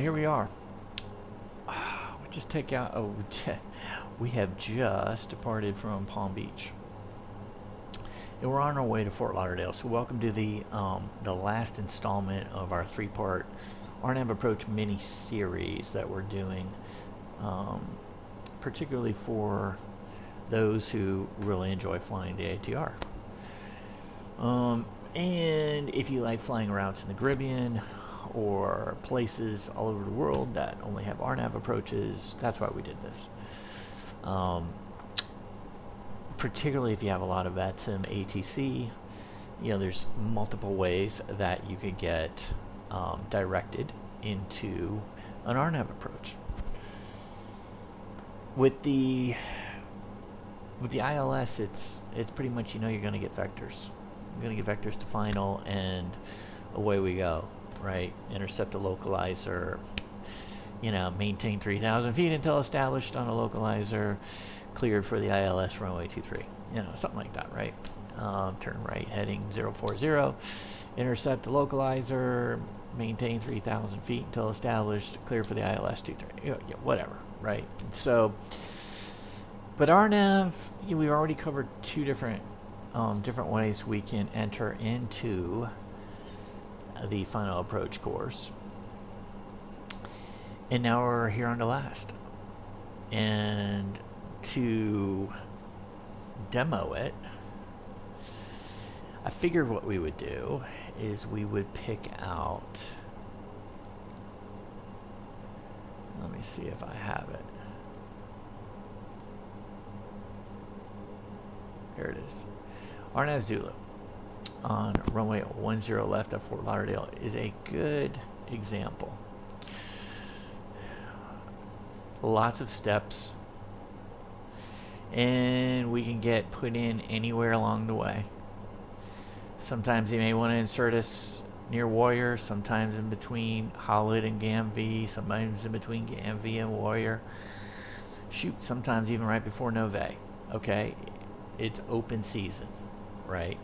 Okay, here we are. We just take out. Oh, we have just departed from Palm Beach, and we're on our way to Fort Lauderdale. So, welcome to the last installment of our three-part RNAV approach mini series that we're doing, particularly for those who really enjoy flying the ATR. And if you like flying routes in the Caribbean or places all over the world that only have RNAV approaches, that's why we did this. Particularly if you have a lot of VZMAARTCC, ATC, you know, there's multiple ways that you could get directed into an RNAV approach. With the ILS, it's pretty much, you know, you're going to get vectors. You're going to get vectors to final, and away we go, right? Intercept a localizer, you know, maintain 3,000 feet until established on a localizer, cleared for the ILS runway 23, you know, something like that, right? Turn right, heading 040, intercept the localizer, maintain 3,000 feet until established, clear for the ILS 23, you know, whatever, right? So, but RNAV, we've already covered two different ways we can enter into the final approach course, and now we're here on the last. And to demo it, I figured what we would do is we would pick out, let me see if I have it. Here it is. RNAV Zulu on runway 10 left at Fort Lauderdale is a good example. Lots of steps, and we can get put in anywhere along the way. Sometimes you may want to insert us near Warrior, sometimes in between Holland and GAMV, sometimes in between GAMV and Warrior. Shoot, sometimes even right before Nove. Okay, it's open season, right?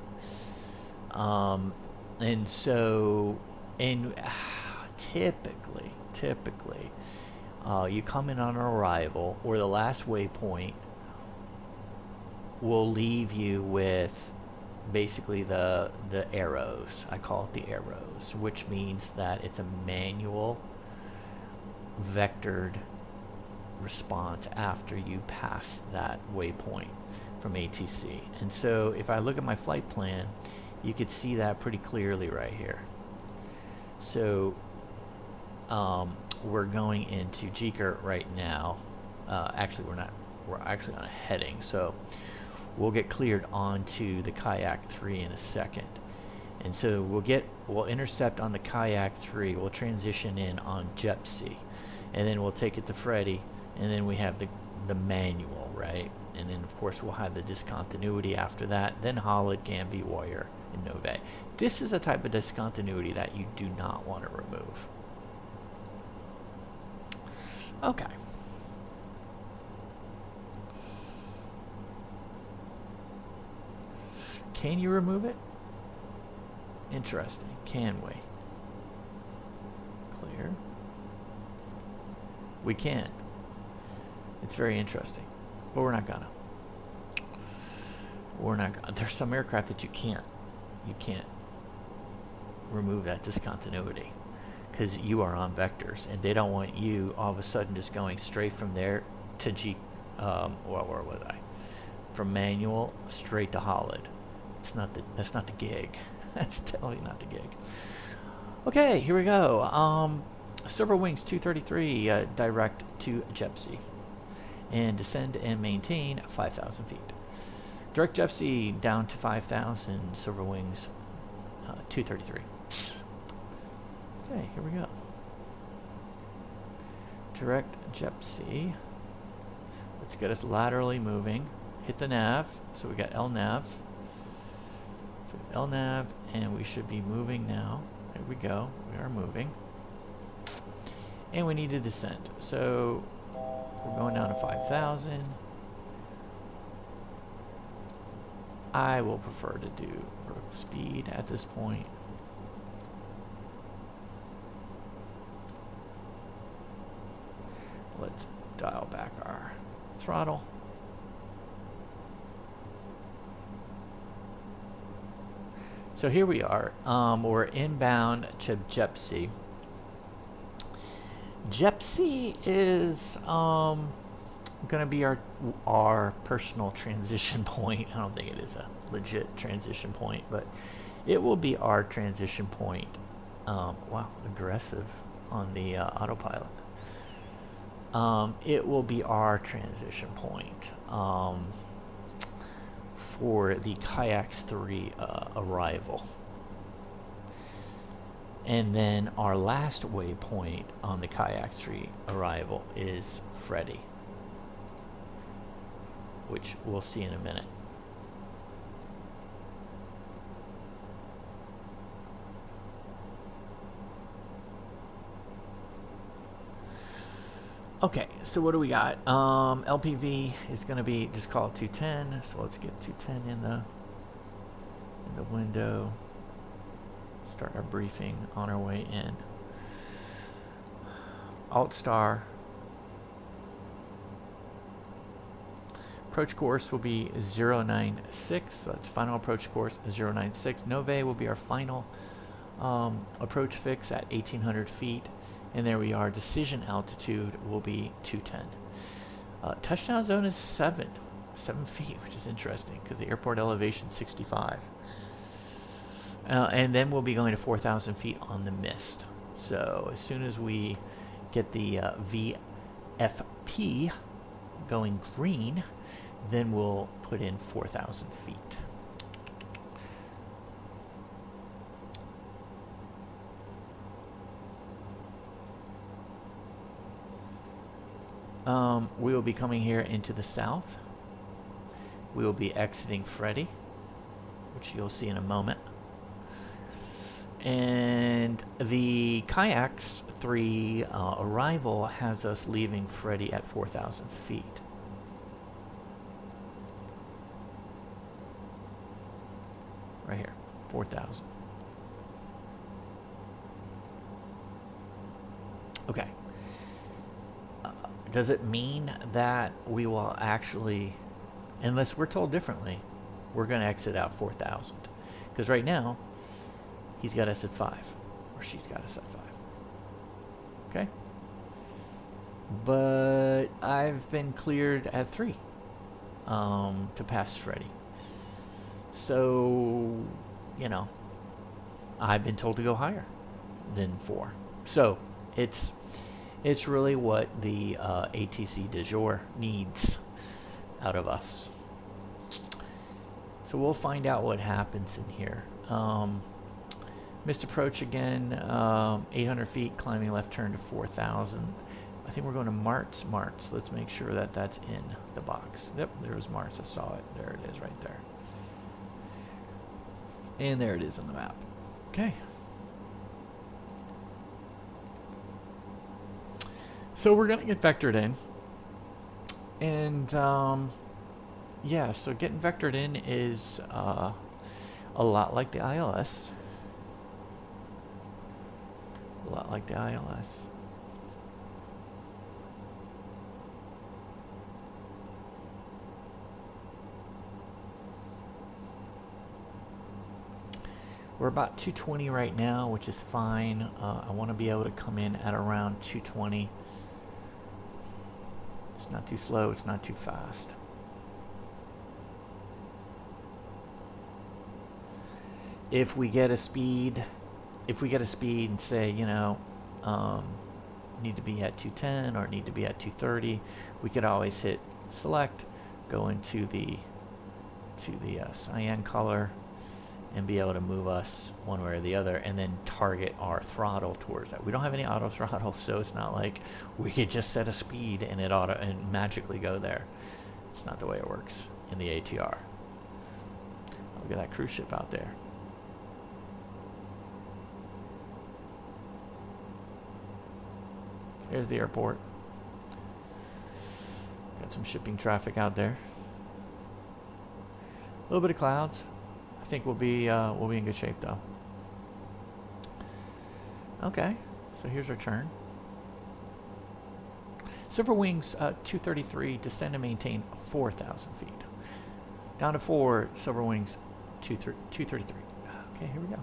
And so, and typically, you come in on arrival, or the last waypoint will leave you with basically the arrows. I call it the arrows, which means that it's a manual vectored response after you pass that waypoint from ATC. And so if I look at my flight plan, you could see that pretty clearly right here. So we're going into Jeker right now. Actually, we're not. We're actually on a heading. So we'll get cleared onto the Kayak 3 in a second. And so we'll intercept on the Kayak 3. We'll transition in on JESPI, and then we'll take it to FRDDY, and then we have the manual, right? And then of course we'll have the discontinuity after that. Then Holland, GAMV, Warrior, and Nove. This is a type of discontinuity that you do not want to remove. Okay. Can you remove it? Interesting. Can we? Clear. We can. It's very interesting. But we're not gonna. There's some aircraft that you can't remove that discontinuity, because you are on vectors, and they don't want you all of a sudden just going straight from there to where was I? From manual straight to Holland. That's not the gig. That's totally not the gig. Okay, here we go. Silverwings 233 direct to JESPI, and descend and maintain 5,000 feet. Direct JESPI down to 5,000. Silverwings 233. Okay, here we go. Direct JESPI. Let's get us laterally moving. Hit the nav. So we got LNAV. So LNAV, and we should be moving now. There we go. We are moving. And we need to descend. So we're going down to 5,000. I will prefer to do vertical speed at this point. Let's dial back our throttle. So here we are. We're inbound to JESPI. JESPI is going to be our personal transition point. I don't think it is a legit transition point, but it will be our transition point. Wow, aggressive on the autopilot. It will be our transition point for the Kayaks 3 arrival. And then our last waypoint on the Kayaks 3 arrival is FRDDY, which we'll see in a minute. Okay, so what do we got? LPV is going to be, just call it 210. So let's get 210 in the window. Start our briefing on our way in. Alt star. Approach course will be 096. So that's final approach course 096. Nove will be our final approach fix at 1800 feet. And there we are. Decision altitude will be 210. Touchdown zone is 7 feet, which is interesting because the airport elevation is 65. And then we'll be going to 4,000 feet on the mist. So as soon as we get the VFP going green, then we'll put in 4,000 feet. We will be coming here into the south. We will be exiting FRDDY, which you'll see in a moment. And the Kayaks 3 arrival has us leaving FRDDY at 4,000 feet. Right here, 4,000. Okay. Does it mean that we will actually, unless we're told differently, we're going to exit out 4,000? Because right now, he's got us at 5, or she's got us at 5. Okay? But I've been cleared at 3 to pass FRDDY. So, you know, I've been told to go higher than 4. So, it's really what the ATC du jour needs out of us. So we'll find out what happens in here. Missed approach again, 800 feet, climbing left turn to 4,000. I think we're going to Marts. Let's make sure that that's in the box. Yep, there was Marts. I saw it. There it is right there. And there it is on the map. Okay. So we're going to get vectored in. And yeah, so getting vectored in is a lot like the ILS. A lot like the ILS. We're about 220 right now, which is fine. I want to be able to come in at around 220. It's not too slow, it's not too fast. If we get a speed and say, you know, need to be at 210 or need to be at 230, we could always hit select, go into the cyan color, and be able to move us one way or the other, and then target our throttle towards that. We don't have any auto throttle, so it's not like we could just set a speed and it auto and magically go there. It's not the way it works in the ATR. Look at that cruise ship out there. Here's the airport. Got some shipping traffic out there. A little bit of clouds. I think we'll be in good shape though. Okay, so here's our turn. Silverwings 233, descend and maintain 4,000 feet. Down to 4, Silverwings 233. Okay, here we go.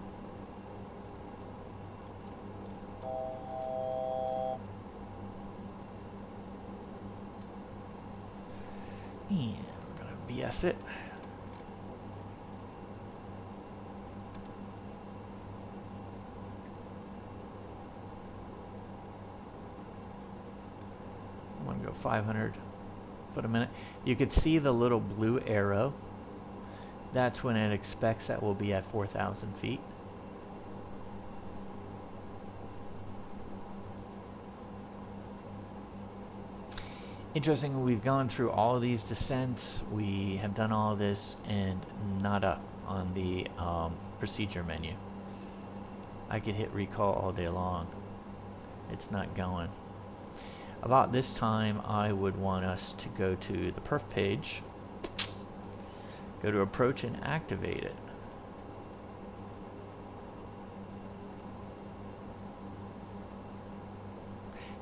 And we're gonna BS it. I'm gonna go 500 foot a minute. You could see the little blue arrow. That's when it expects that we'll be at 4,000 feet. Interesting, we've gone through all of these descents. We have done all of this and nada on the procedure menu. I could hit recall all day long. It's not going. About this time, I would want us to go to the perf page, go to approach and activate it.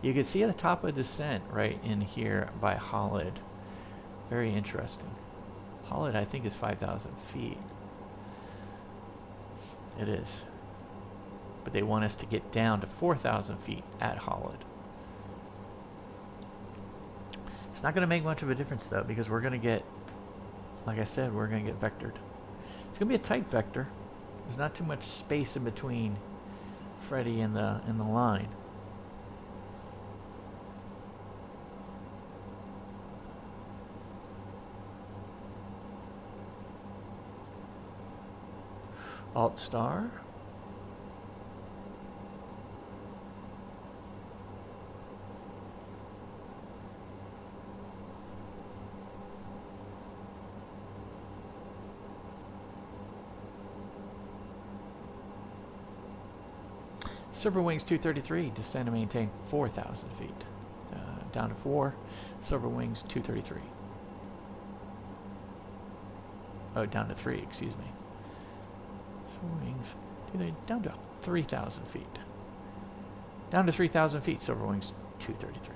You can see at the top of descent right in here by Hollid. Very interesting. Hollid, I think, is 5,000 feet. It is. But they want us to get down to 4,000 feet at Hollid. It's not going to make much of a difference, though, because we're going to get, like I said, we're going to get vectored. It's going to be a tight vector. There's not too much space in between Freddy and the line. Alt star. Silverwings 233, descend and maintain 4,000 feet. Down to 4, Silverwings 233. Oh, down to 3, excuse me. Silverwings, down to 3,000 feet. Down to 3,000 feet, Silverwings 233.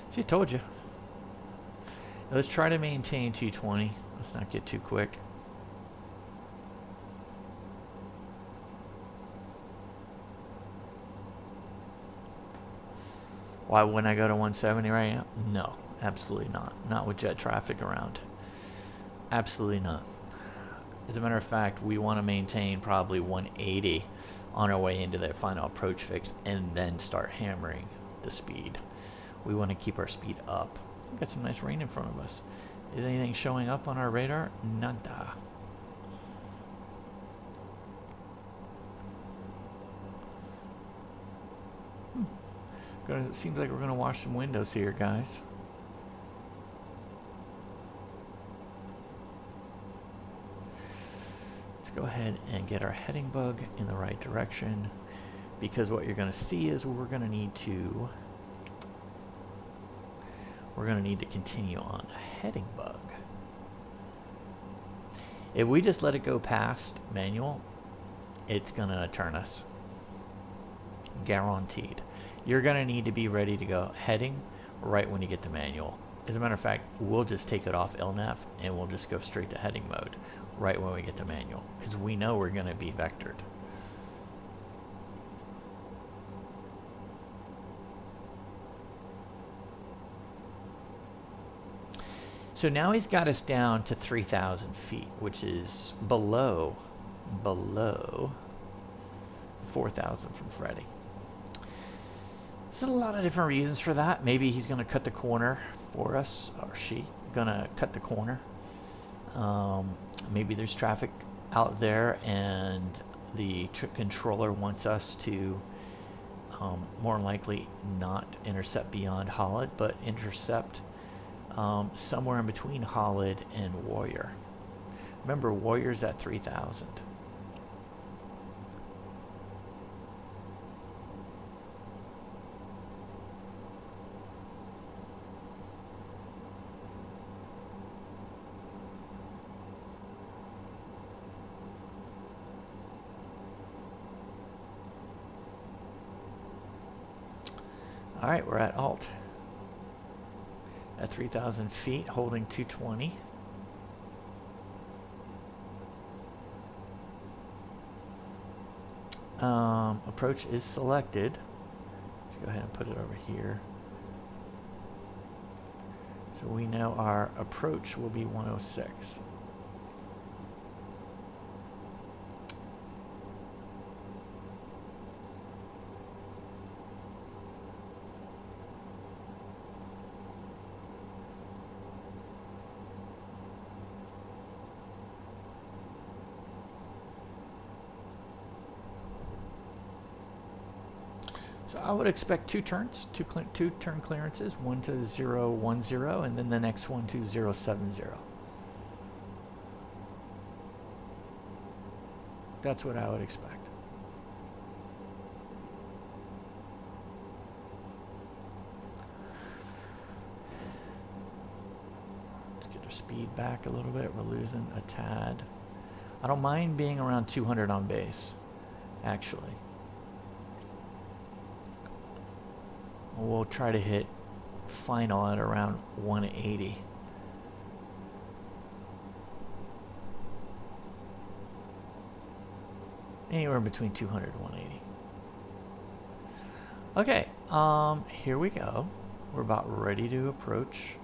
See, I told you. Let's try to maintain 220. Let's not get too quick. Why wouldn't I go to 170 right now? No, absolutely not. Not with jet traffic around. Absolutely not. As a matter of fact, we want to maintain probably 180 on our way into that final approach fix and then start hammering the speed. We want to keep our speed up. We've got some nice rain in front of us. Is anything showing up on our radar? Nada. It seems like we're going to wash some windows here, guys. Let's go ahead and get our heading bug in the right direction, because what you're going to see is we're going to need to continue on a heading bug. If we just let it go past manual, it's going to turn us. Guaranteed. You're going to need to be ready to go heading right when you get to manual. As a matter of fact, we'll just take it off LNAV and we'll just go straight to heading mode right when we get to manual, because we know we're going to be vectored. So now he's got us down to 3,000 feet, which is below 4,000 from Freddy. There's a lot of different reasons for that. Maybe he's going to cut the corner for us, or she going to cut the corner. Maybe there's traffic out there and the controller wants us to more likely not intercept beyond Hollid, but intercept somewhere in between Hollid and Warrior. Remember, Warrior's at 3,000. All right, we're at alt. At 3,000 feet, holding 220. Approach is selected. Let's go ahead and put it over here. So we know our approach will be 106. So I would expect two turns, two turn clearances, one to 010 and then the next one to 070. That's what I would expect. Let's get our speed back a little bit. We're losing a tad. I don't mind being around 200 on base, actually. We'll try to hit final at around 180. Anywhere between 200 and 180. Okay, here we go. We're about ready to approach.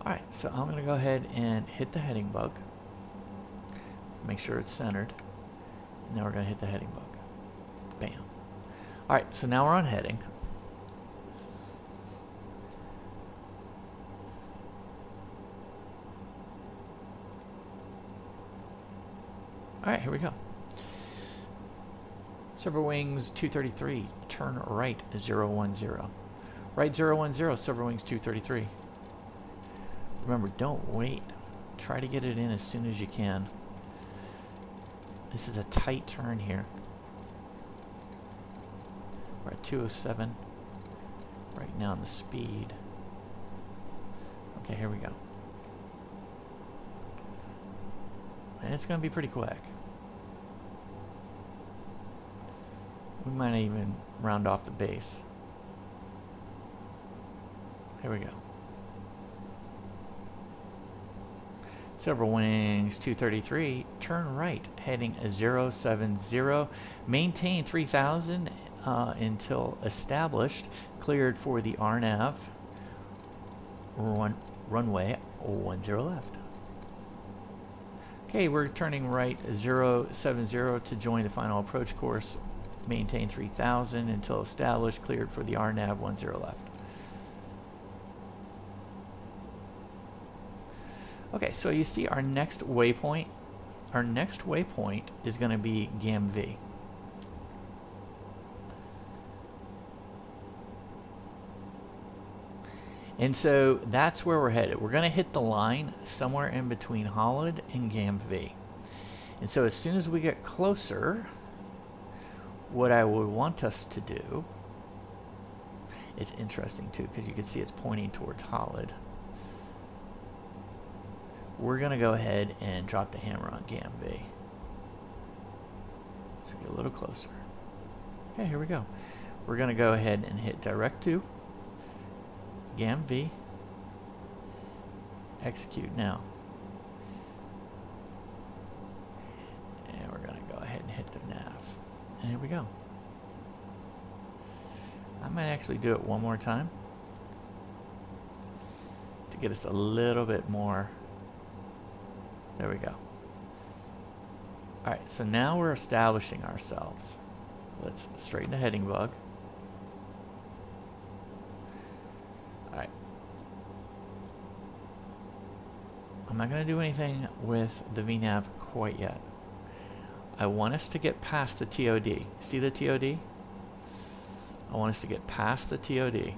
All right, so I'm gonna go ahead and hit the heading bug. Make sure it's centered. And now we're going to hit the heading bug. Bam. All right, so now we're on heading. All right, here we go. Silverwings 233, turn right 010. Right 010, Silverwings 233. Remember, don't wait. Try to get it in as soon as you can. This is a tight turn here. We're at 207 right now on the speed. Okay, here we go. And it's going to be pretty quick. We might even round off the base. Here we go. Silverwings 233, turn right, heading 070, maintain 3000 until established, cleared for the RNAV, runway 10 left. Okay, we're turning right 070 to join the final approach course, maintain 3000 until established, cleared for the RNAV 10 left. Okay, so you see our next waypoint. Our next waypoint is going to be GAM-V. And so that's where we're headed. We're going to hit the line somewhere in between Holland and GAM-V. And so as soon as we get closer, what I would want us to do, it's interesting too, because you can see it's pointing towards Holland. We're going to go ahead and drop the hammer on GAM-V. So get a little closer. Okay, here we go. We're going to go ahead and hit direct to GAM-V. Execute now. And we're going to go ahead and hit the nav. And here we go. I might actually do it one more time to get us a little bit more. There we go. All right, so now we're establishing ourselves. Let's straighten the heading bug. All right. I'm not going to do anything with the VNAV quite yet. I want us to get past the TOD. See the TOD? I want us to get past the TOD.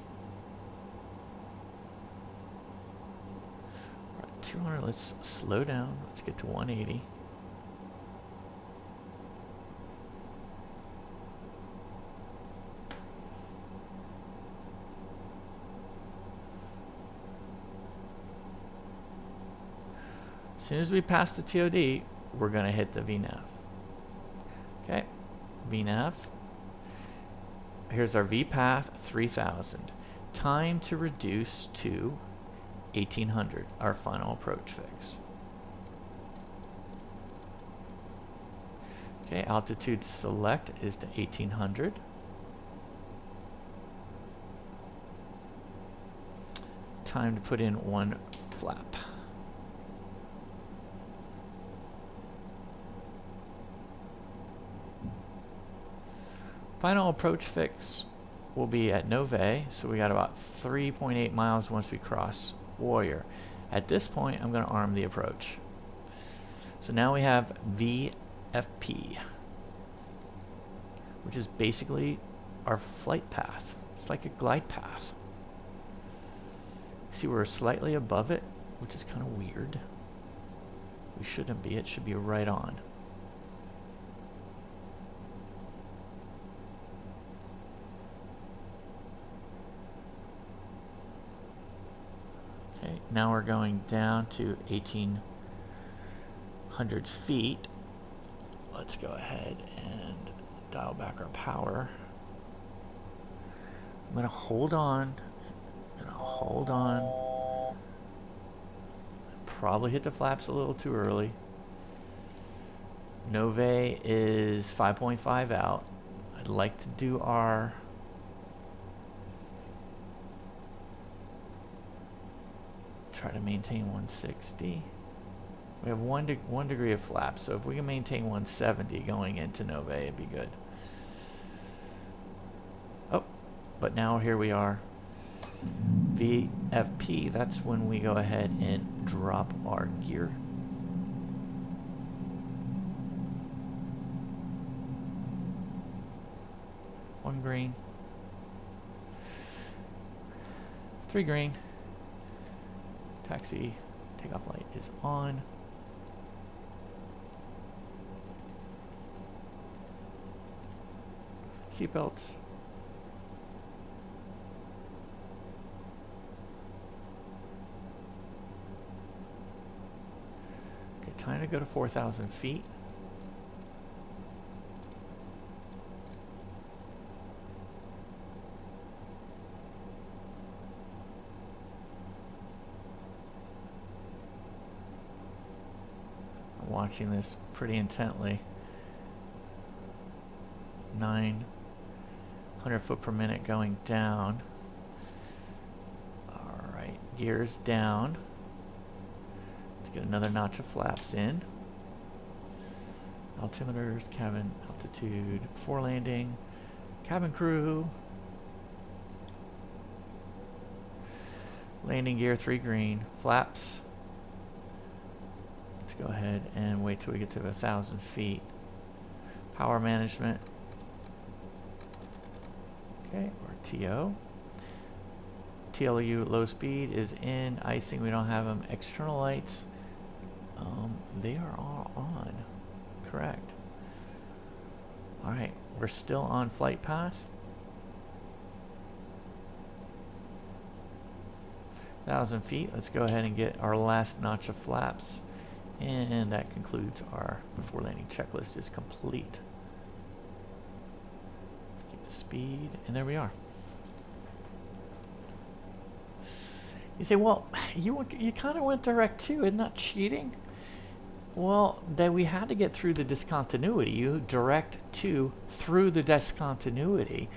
200, let's slow down. Let's get to 180. soon as we pass the TOD, we're going to hit the VNAV. Okay, VNAV. Here's our VPath 3000. Time to reduce to 1800, our final approach fix. Okay, altitude select is to 1800. Time to put in one flap. Final approach fix will be at Nove, so we got about 3.8 miles once we cross Warrior. At this point, I'm going to arm the approach. So now we have VFP, which is basically our flight path. It's like a glide path. See, we're slightly above it, which is kind of weird. We shouldn't be. It should be right on. Okay, now we're going down to 1800 feet. Let's go ahead and dial back our power. I'm going to hold on. Hold on. Probably hit the flaps a little too early. Nove is 5.5 out. I'd like to do our try to maintain 160. We have one degree of flap, so if we can maintain 170 going into Nove, it'd be good. Oh, but now here we are. VFP, that's when we go ahead and drop our gear. One green. 3 green. Taxi takeoff light is on. Seatbelts. Okay, time to go to 4,000 feet. I'm watching this pretty intently. 900 foot per minute going down. Alright, gears down. Let's get another notch of flaps in. Altimeters, cabin altitude, before landing, cabin crew. Landing gear 3 green, flaps. Let's go ahead and wait till we get to 1,000 feet. Power management. Okay, or TO. TLU low speed is in. Icing, we don't have them. External lights, they are all on. Correct. Alright, we're still on flight path. 1,000 feet. Let's go ahead and get our last notch of flaps. And that concludes our before landing checklist is complete. Keep the speed, and there we are. You say, well, you kind of went direct too. Isn't that cheating? Well, that we had to get through the discontinuity. You direct to through the discontinuity,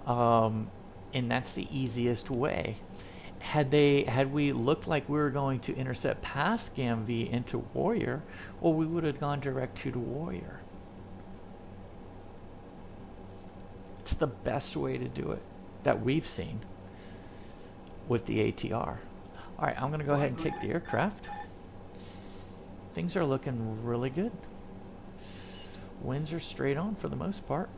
and that's the easiest way. Had we looked like we were going to intercept past GAMV into Warrior, well, we would have gone direct to Warrior. It's the best way to do it that we've seen with the ATR. All right, I'm going to go ahead and take the aircraft. Things are looking really good. Winds are straight on for the most part.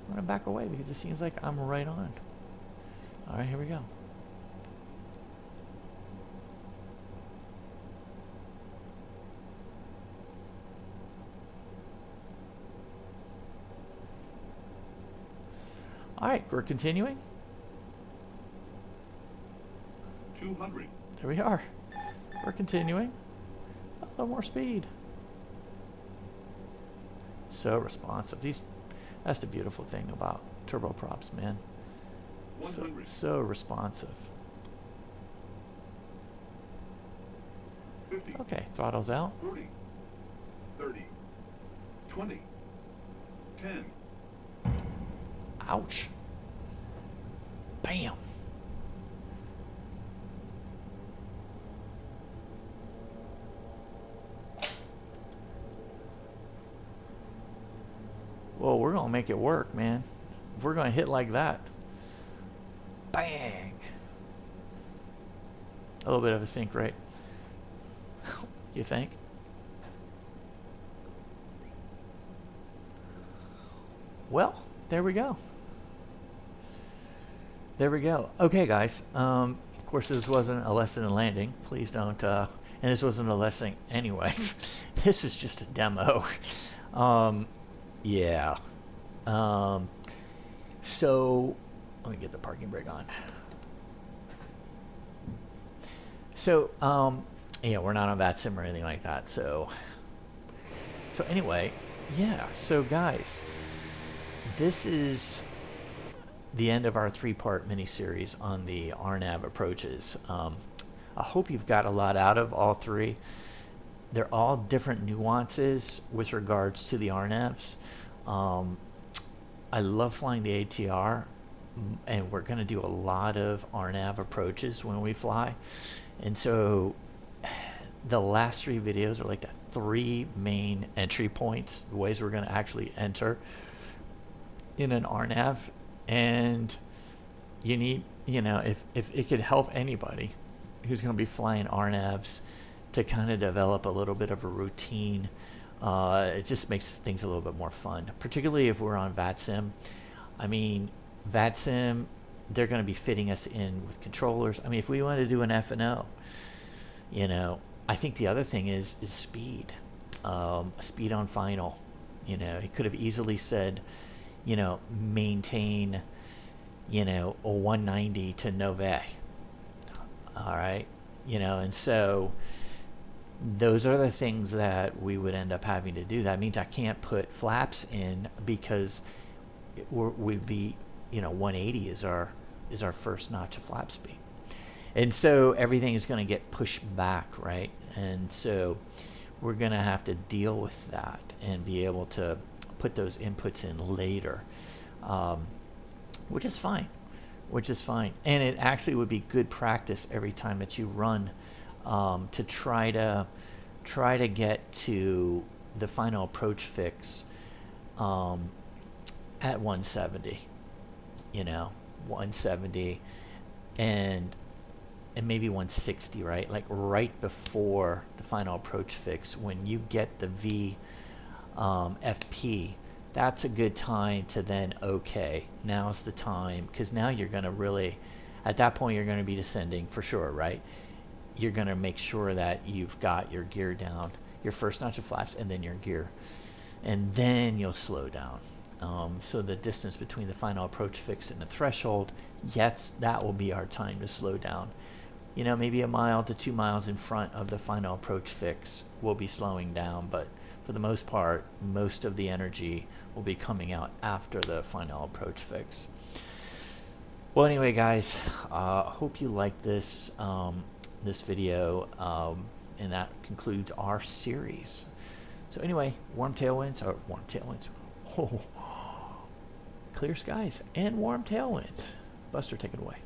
I'm going to back away because it seems like I'm right on. All right, here we go. All right, we're continuing. 200. there we are. We're continuing. A little more speed. So responsive. That's the beautiful thing about turboprops, man. So responsive. 50, okay, throttle's out. 40, 30, 20, 10. Ouch. Bam. Well, we're gonna make it work, man. If we're gonna hit like that. Bang. A little bit of a sink rate. You think? Well, there we go. There we go. Okay, guys. Of course, this wasn't a lesson in landing. Please don't. And this wasn't a lesson anyway. This was just a demo. Yeah. So let me get the parking brake on. So, yeah, we're not on VATSIM or anything like that. So anyway, yeah. So guys, this is the end of our 3-part mini-series on the RNAV approaches. I hope you've got a lot out of all 3. They're all different nuances with regards to the RNAVs. I love flying the ATR, and we're going to do a lot of RNAV approaches when we fly. And so the last 3 videos are like the 3 main entry points, the ways we're going to actually enter in an RNAV. And you need, if it could help anybody who's going to be flying RNAVs to kind of develop a little bit of a routine, it just makes things a little bit more fun, particularly if we're on VATSIM. I mean, VATSIM, they're going to be fitting us in with controllers. I mean, if we want to do an F&O, I think the other thing is speed. Speed on final. He could have easily said, maintain, a 190 to Nove. All right. And so those are the things that we would end up having to do. That means I can't put flaps in because we'd be, 180 is our first notch of flap speed. And so everything is going to get pushed back, right? And so we're going to have to deal with that and be able to put those inputs in later, which is fine. And it actually would be good practice every time that you run to try to get to the final approach fix at 170, 170 and maybe 160, right? Like right before the final approach fix, when you get the FP, that's a good time to then, okay, now's the time, because now you're going to really, at that point, you're going to be descending for sure, right? You're going to make sure that you've got your gear down, your first notch of flaps, and then your gear. And then you'll slow down. So the distance between the final approach fix and the threshold, yes, that will be our time to slow down. Maybe 1 mile to 2 miles in front of the final approach fix, we'll be slowing down, but for the most part, most of the energy will be coming out after the final approach fix. Well, anyway, guys, hope you liked this video, and that concludes our series. So anyway, warm tailwinds, oh, clear skies and warm tailwinds. Buster, take it away.